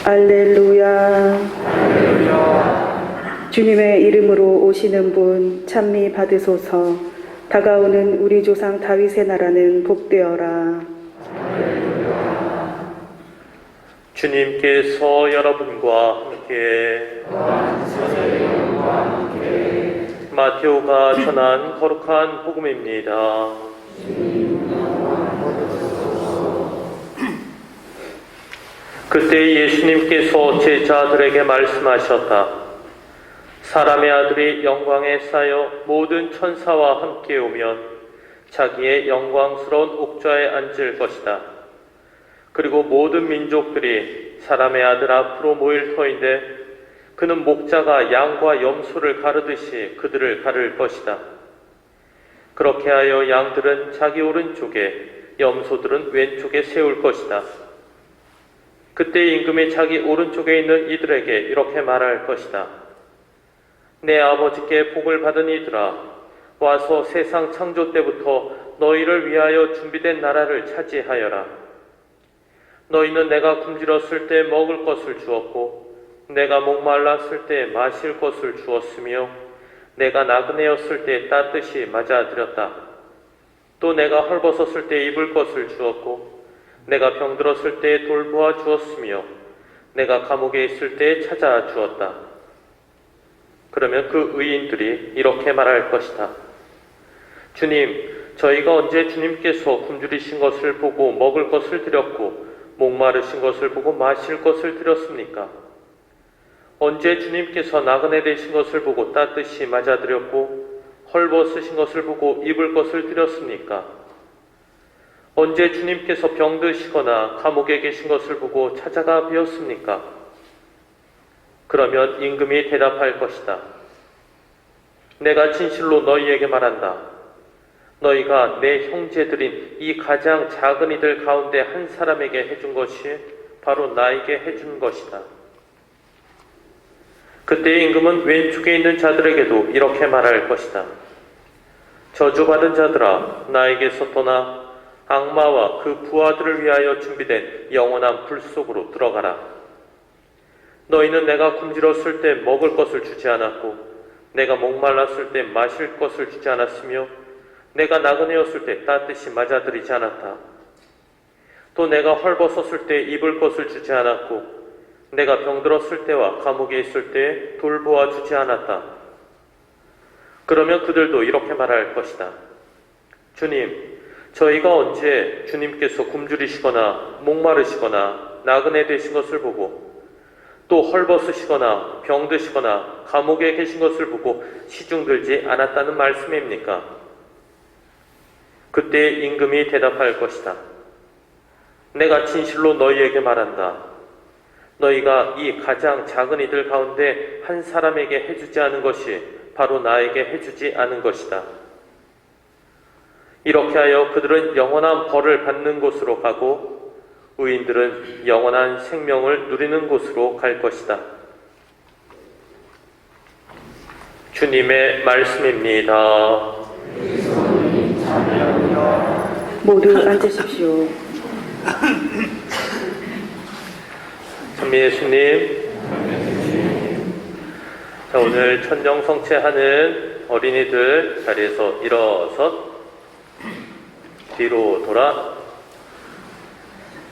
할렐루야. 주님의 이름으로 오시는 분 찬미 받으소서. 다가오는 우리 조상 다윗의 나라는 복되어라. 주님께서 여러분과 함께 마테오가 전한 거룩한 복음입니다. 그때 예수님께서 제자들에게 말씀하셨다. 사람의 아들이 영광에 쌓여 모든 천사와 함께 오면 자기의 영광스러운 옥좌에 앉을 것이다. 그리고 모든 민족들이 사람의 아들 앞으로 모일 터인데 그는 목자가 양과 염소를 가르듯이 그들을 가를 것이다. 그렇게 하여 양들은 자기 오른쪽에 염소들은 왼쪽에 세울 것이다. 그때 임금이 자기 오른쪽에 있는 이들에게 이렇게 말할 것이다. 내 아버지께 복을 받은 이들아, 와서 세상 창조 때부터 너희를 위하여 준비된 나라를 차지하여라. 너희는 내가 굶주렸을 때 먹을 것을 주었고 내가 목말랐을 때 마실 것을 주었으며 내가 나그네였을 때 따뜻이 맞아들였다. 또 내가 헐벗었을 때 입을 것을 주었고 내가 병들었을 때 돌보아 주었으며 내가 감옥에 있을 때 찾아 주었다. 그러면 그 의인들이 이렇게 말할 것이다. 주님, 저희가 언제 주님께서 굶주리신 것을 보고 먹을 것을 드렸고 목마르신 것을 보고 마실 것을 드렸습니까? 언제 주님께서 나그네 되신 것을 보고 따뜻이 맞아드렸고 헐벗으신 것을 보고 입을 것을 드렸습니까? 언제 주님께서 병드시거나 감옥에 계신 것을 보고 찾아가 뵈었습니까? 그러면 임금이 대답할 것이다. 내가 진실로 너희에게 말한다. 너희가 내 형제들인 이 가장 작은 이들 가운데 한 사람에게 해준 것이 바로 나에게 해준 것이다. 그때 임금은 왼쪽에 있는 자들에게도 이렇게 말할 것이다. 저주받은 자들아, 나에게서 떠나 악마와 그 부하들을 위하여 준비된 영원한 불 속으로 들어가라. 너희는 내가 굶주렸을 때 먹을 것을 주지 않았고 내가 목말랐을 때 마실 것을 주지 않았으며 내가 나그네였을 때 따뜻이 맞아들이지 않았다. 또 내가 헐벗었을 때 입을 것을 주지 않았고 내가 병들었을 때와 감옥에 있을 때 돌보아 주지 않았다. 그러면 그들도 이렇게 말할 것이다. 주님, 저희가 언제 주님께서 굶주리시거나 목마르시거나 나그네 되신 것을 보고 또 헐벗으시거나 병드시거나 감옥에 계신 것을 보고 시중 들지 않았다는 말씀입니까? 그때 임금이 대답할 것이다. 내가 진실로 너희에게 말한다. 너희가 이 가장 작은 이들 가운데 한 사람에게 해주지 않은 것이 바로 나에게 해주지 않은 것이다. 이렇게 하여 그들은 영원한 벌을 받는 곳으로 가고 의인들은 영원한 생명을 누리는 곳으로 갈 것이다. 주님의 말씀입니다. 모두 앉으십시오. 찬미 예수님, 자, 오늘 천정성체하는 어린이들 자리에서 일어서 뒤로 돌아.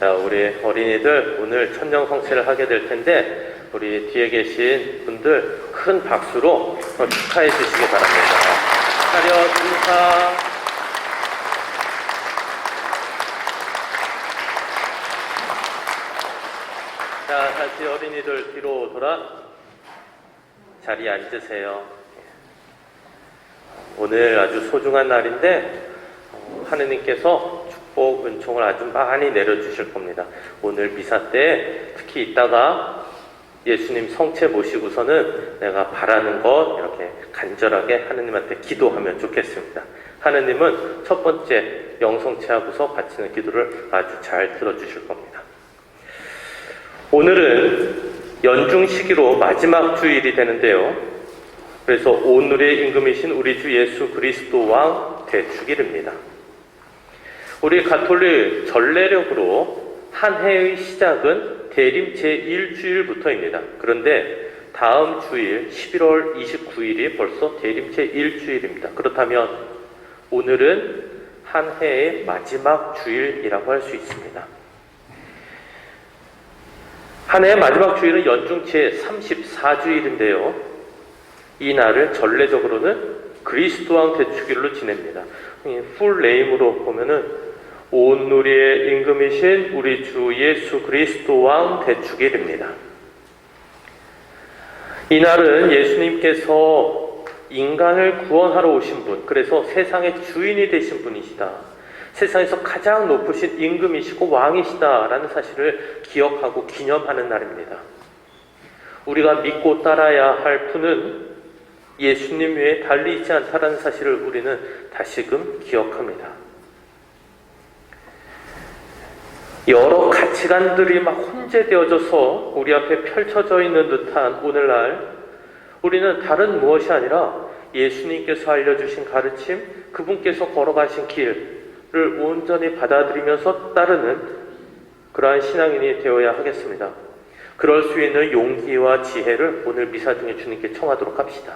자, 우리 어린이들 오늘 천정성체를 하게 될 텐데 우리 뒤에 계신 분들 큰 박수로 축하해 주시기 바랍니다. 차렷 인사. 자, 다시 어린이들 뒤로 돌아 자리에 앉으세요. 오늘 아주 소중한 날인데 하느님께서 축복, 은총을 아주 많이 내려주실 겁니다. 오늘 미사 때 특히 이따가 예수님 성체 모시고서는 내가 바라는 것 이렇게 간절하게 하느님한테 기도하면 좋겠습니다. 하느님은 첫 번째 영성체하고서 바치는 기도를 아주 잘 들어주실 겁니다. 오늘은 연중 시기로 마지막 주일이 되는데요. 그래서 오늘의 임금이신 우리 주 예수 그리스도 왕 대축일입니다. 우리 가톨릭 전례력으로 한 해의 시작은 대림 제1주일부터입니다. 그런데 다음 주일 11월 29일이 벌써 대림 제1주일입니다. 그렇다면 오늘은 한 해의 마지막 주일이라고 할 수 있습니다. 한 해의 마지막 주일은 연중 제34주일인데요. 이 날을 전례적으로는 그리스도왕 대축일로 지냅니다. 풀네임으로 보면은 온누리의 임금이신 우리 주 예수 그리스도왕 대축일입니다. 이 날은 예수님께서 인간을 구원하러 오신 분, 그래서 세상의 주인이 되신 분이시다, 세상에서 가장 높으신 임금이시고 왕이시다라는 사실을 기억하고 기념하는 날입니다. 우리가 믿고 따라야 할 분은 예수님 외에 달리 있지 않다라는 사실을 우리는 다시금 기억합니다. 여러 가치관들이 막 혼재되어져서 우리 앞에 펼쳐져 있는 듯한 오늘날, 우리는 다른 무엇이 아니라 예수님께서 알려주신 가르침, 그분께서 걸어가신 길을 온전히 받아들이면서 따르는 그러한 신앙인이 되어야 하겠습니다. 그럴 수 있는 용기와 지혜를 오늘 미사 중에 주님께 청하도록 합시다.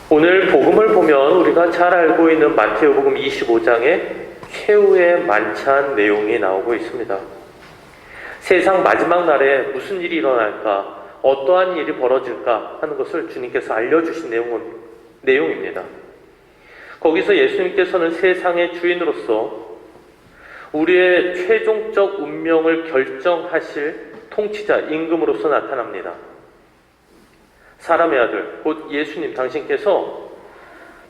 오늘 복음을 보면 우리가 잘 알고 있는 마태복음 25장에 최후의 만찬 내용이 나오고 있습니다. 세상 마지막 날에 무슨 일이 일어날까, 어떠한 일이 벌어질까 하는 것을 주님께서 알려주신 내용입니다. 거기서 예수님께서는 세상의 주인으로서 우리의 최종적 운명을 결정하실 통치자, 임금으로서 나타납니다. 사람의 아들, 곧 예수님 당신께서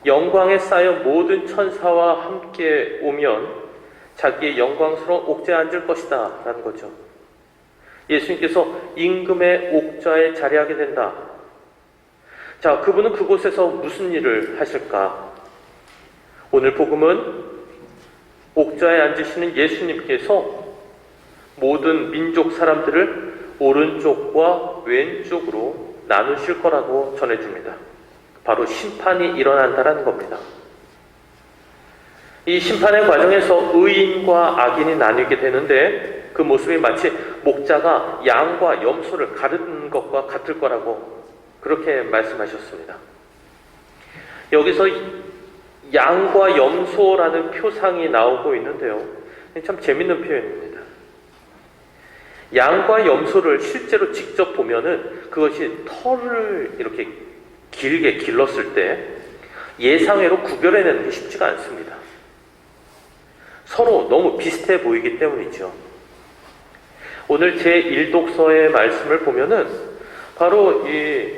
영광에 쌓여 모든 천사와 함께 오면 자기의 영광스러운 옥좌에 앉을 것이다 라는 거죠. 예수님께서 임금의 옥좌에 자리하게 된다. 자, 그분은 그곳에서 무슨 일을 하실까? 오늘 복음은 옥좌에 앉으시는 예수님께서 모든 민족 사람들을 오른쪽과 왼쪽으로 나누실 거라고 전해줍니다. 바로 심판이 일어난다는 겁니다. 이 심판의 과정에서 의인과 악인이 나뉘게 되는데 그 모습이 마치 목자가 양과 염소를 가르는 것과 같을 거라고 그렇게 말씀하셨습니다. 여기서 양과 염소라는 표상이 나오고 있는데요. 참 재밌는 표현입니다. 양과 염소를 실제로 직접 보면은 그것이 털을 이렇게 길게 길렀을 때 예상외로 구별해내는 게 쉽지가 않습니다. 서로 너무 비슷해 보이기 때문이죠. 오늘 제1독서의 말씀을 보면은 바로 이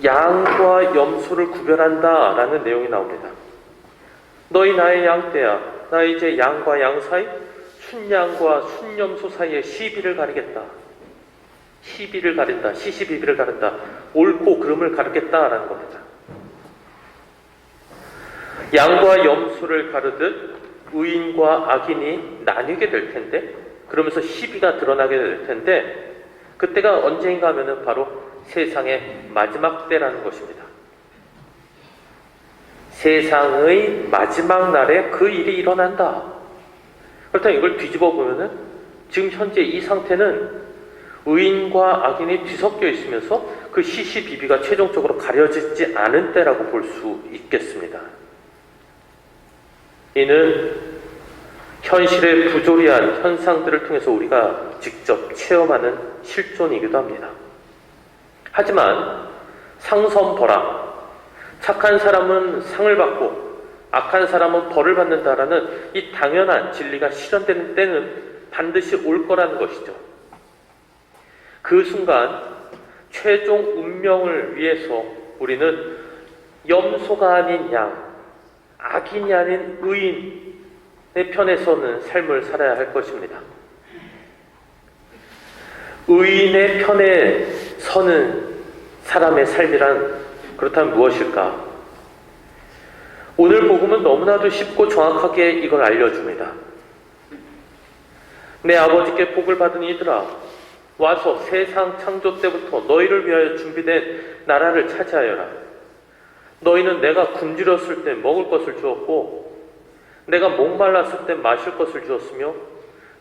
양과 염소를 구별한다라는 내용이 나옵니다. 너희 나의 양떼야, 나 이제 양과 양 사이, 순양과 순염소 사이에 시비를 가리겠다. 시비를 가린다, 시시비비를 가른다, 옳고 그름을 가르겠다라는 겁니다. 양과 염소를 가르듯 의인과 악인이 나뉘게 될 텐데, 그러면서 시비가 드러나게 될 텐데, 그때가 언제인가 하면은 바로 세상의 마지막 때라는 것입니다. 세상의 마지막 날에 그 일이 일어난다. 그렇다면 이걸 뒤집어 보면은 지금 현재 이 상태는 의인과 악인이 뒤섞여 있으면서 그 시시비비가 최종적으로 가려지지 않은 때라고 볼 수 있겠습니다. 이는 현실의 부조리한 현상들을 통해서 우리가 직접 체험하는 실존이기도 합니다. 하지만 상선벌악, 착한 사람은 상을 받고 악한 사람은 벌을 받는다라는 이 당연한 진리가 실현되는 때는 반드시 올 거라는 것이죠. 그 순간 최종 운명을 위해서 우리는 염소가 아닌 양, 악인이 아닌 의인의 편에 서는 삶을 살아야 할 것입니다. 의인의 편에 서는 사람의 삶이란 그렇다면 무엇일까? 오늘 복음은 너무나도 쉽고 정확하게 이걸 알려줍니다. 내 아버지께 복을 받은 이들아, 와서 세상 창조 때부터 너희를 위하여 준비된 나라를 차지하여라. 너희는 내가 굶주렸을 때 먹을 것을 주었고 내가 목말랐을 때 마실 것을 주었으며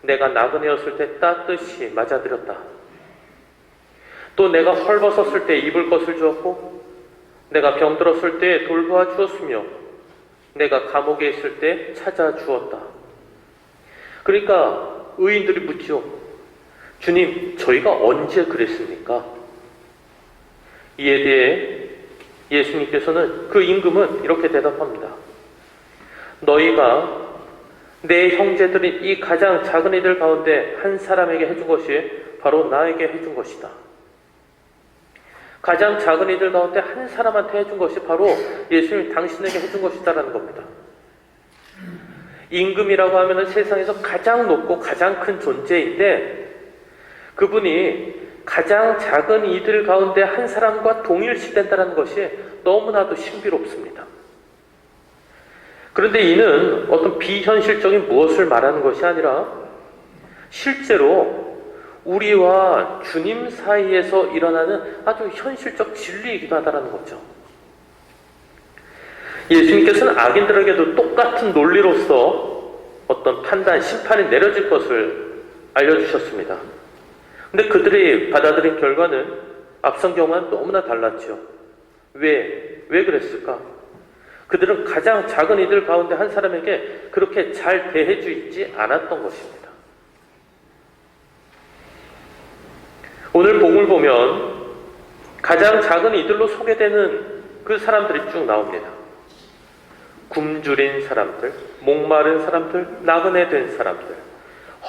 내가 나그네였을 때 따뜻이 맞아들였다. 또 내가 헐벗었을 때 입을 것을 주었고 내가 병들었을 때 돌보아 주었으며 내가 감옥에 있을 때 찾아주었다. 그러니까 의인들이 묻지요. 주님, 저희가 언제 그랬습니까? 이에 대해 예수님께서는 그 임금은 이렇게 대답합니다. 너희가 내 형제들인 이 가장 작은 이들 가운데 한 사람에게 해준 것이 바로 나에게 해준 것이다. 가장 작은 이들 가운데 한 사람한테 해준 것이 바로 예수님이 당신에게 해준 것이다라는 겁니다. 임금이라고 하면 세상에서 가장 높고 가장 큰 존재인데 그분이 가장 작은 이들 가운데 한 사람과 동일시된다는 것이 너무나도 신비롭습니다. 그런데 이는 어떤 비현실적인 무엇을 말하는 것이 아니라 실제로 우리와 주님 사이에서 일어나는 아주 현실적 진리이기도 하다는 거죠. 예수님께서는 악인들에게도 똑같은 논리로서 어떤 판단, 심판이 내려질 것을 알려주셨습니다. 근데 그들이 받아들인 결과는 앞선 경우와는 너무나 달랐죠. 왜 그랬을까? 그들은 가장 작은 이들 가운데 한 사람에게 그렇게 잘 대해주지 않았던 것입니다. 오늘 복음을 보면 가장 작은 이들로 소개되는 그 사람들이 쭉 나옵니다. 굶주린 사람들, 목마른 사람들, 나그네 된 사람들,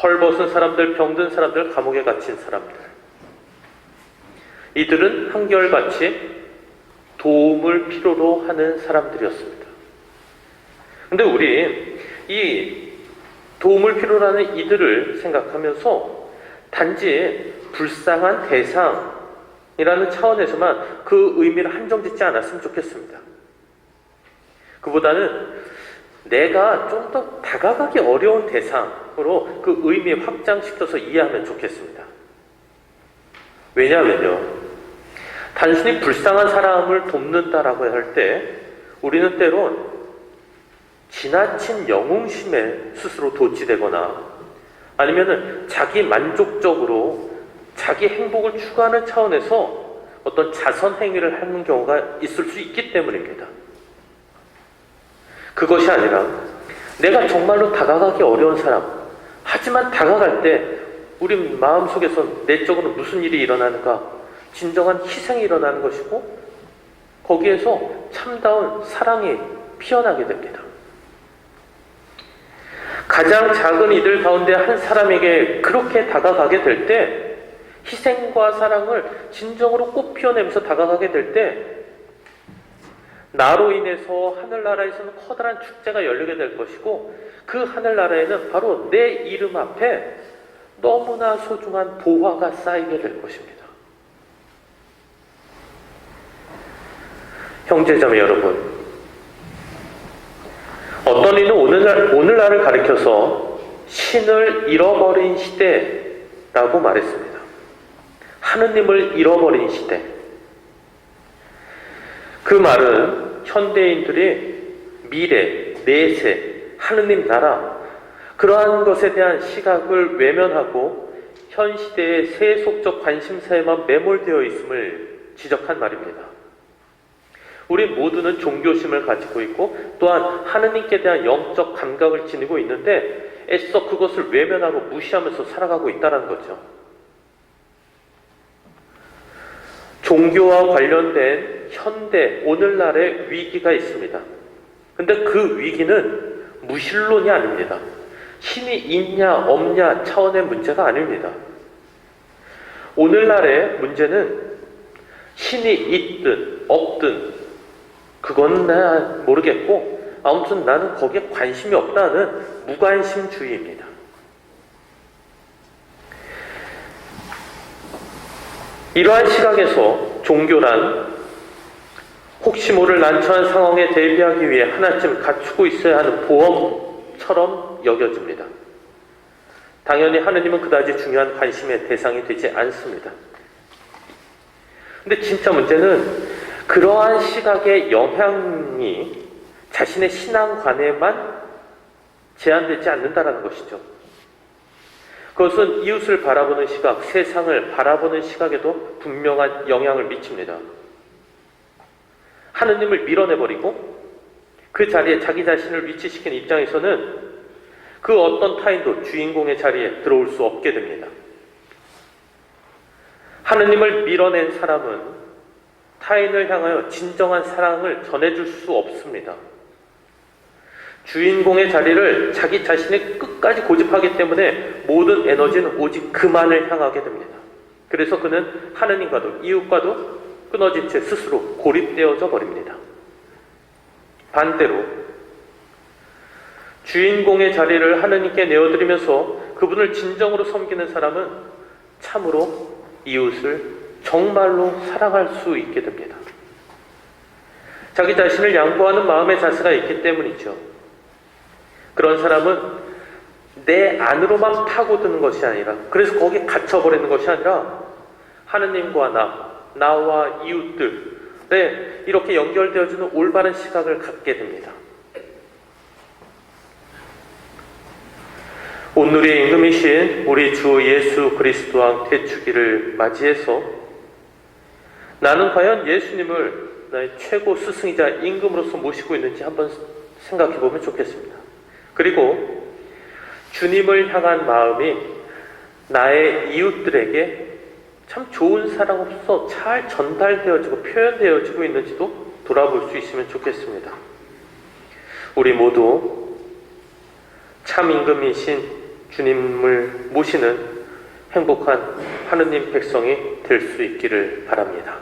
헐벗은 사람들, 병든 사람들, 감옥에 갇힌 사람들. 이들은 한결같이 도움을 필요로 하는 사람들이었습니다. 근데 우리 이 도움을 필요로 하는 이들을 생각하면서 단지 불쌍한 대상이라는 차원에서만 그 의미를 한정짓지 않았으면 좋겠습니다. 그보다는 내가 좀 더 다가가기 어려운 대상으로 그 의미 확장시켜서 이해하면 좋겠습니다. 왜냐하면요, 단순히 불쌍한 사람을 돕는다라고 할 때 우리는 때론 지나친 영웅심에 스스로 도취되거나 아니면은 자기 만족적으로 자기 행복을 추구하는 차원에서 어떤 자선 행위를 하는 경우가 있을 수 있기 때문입니다. 그것이 아니라 내가 정말로 다가가기 어려운 사람, 하지만 다가갈 때 우리 마음속에서 내적으로 무슨 일이 일어나는가, 진정한 희생이 일어나는 것이고 거기에서 참다운 사랑이 피어나게 됩니다. 가장 작은 이들 가운데 한 사람에게 그렇게 다가가게 될 때 희생과 사랑을 진정으로 꽃 피워내면서 다가가게 될 때 나로 인해서 하늘나라에서는 커다란 축제가 열리게 될 것이고 그 하늘나라에는 바로 내 이름 앞에 너무나 소중한 보화가 쌓이게 될 것입니다. 형제자매 여러분, 어떤 이는 오늘날을 가리켜서 신을 잃어버린 시대라고 말했습니다. 하느님을 잃어버린 시대. 그 말은 현대인들이 미래, 내세, 하느님 나라, 그러한 것에 대한 시각을 외면하고 현 시대의 세속적 관심사에만 매몰되어 있음을 지적한 말입니다. 우리 모두는 종교심을 가지고 있고 또한 하느님께 대한 영적 감각을 지니고 있는데 애써 그것을 외면하고 무시하면서 살아가고 있다는 거죠. 종교와 관련된 현대, 오늘날의 위기가 있습니다. 근데 그 위기는 무신론이 아닙니다. 신이 있냐 없냐 차원의 문제가 아닙니다. 오늘날의 문제는 신이 있든 없든 그건 나 모르겠고 아무튼 나는 거기에 관심이 없다는 무관심주의입니다. 이러한 시각에서 종교란 혹시 모를 난처한 상황에 대비하기 위해 하나쯤 갖추고 있어야 하는 보험처럼 여겨집니다. 당연히 하느님은 그다지 중요한 관심의 대상이 되지 않습니다. 근데 진짜 문제는 그러한 시각의 영향이 자신의 신앙관에만 제한되지 않는다는 것이죠. 그것은 이웃을 바라보는 시각, 세상을 바라보는 시각에도 분명한 영향을 미칩니다. 하느님을 밀어내버리고 그 자리에 자기 자신을 위치시킨 입장에서는 그 어떤 타인도 주인공의 자리에 들어올 수 없게 됩니다. 하느님을 밀어낸 사람은 타인을 향하여 진정한 사랑을 전해줄 수 없습니다. 주인공의 자리를 자기 자신이 끝까지 고집하기 때문에 모든 에너지는 오직 그만을 향하게 됩니다. 그래서 그는 하느님과도 이웃과도 끊어진 채 스스로 고립되어져 버립니다. 반대로 주인공의 자리를 하느님께 내어드리면서 그분을 진정으로 섬기는 사람은 참으로 이웃을 정말로 사랑할 수 있게 됩니다. 자기 자신을 양보하는 마음의 자세가 있기 때문이죠. 그런 사람은 내 안으로만 파고드는 것이 아니라, 그래서 거기에 갇혀버리는 것이 아니라 하느님과 나와 이웃들에 이렇게 연결되어지는 올바른 시각을 갖게 됩니다. 온누리의 임금이신 우리 주 예수 그리스도 왕 태축일을 맞이해서 나는 과연 예수님을 나의 최고 스승이자 임금으로서 모시고 있는지 한번 생각해 보면 좋겠습니다. 그리고 주님을 향한 마음이 나의 이웃들에게 참 좋은 사랑으로서 잘 전달되어지고 표현되어지고 있는지도 돌아볼 수 있으면 좋겠습니다. 우리 모두 참 임금이신 주님을 모시는 행복한 하느님 백성이 될 수 있기를 바랍니다.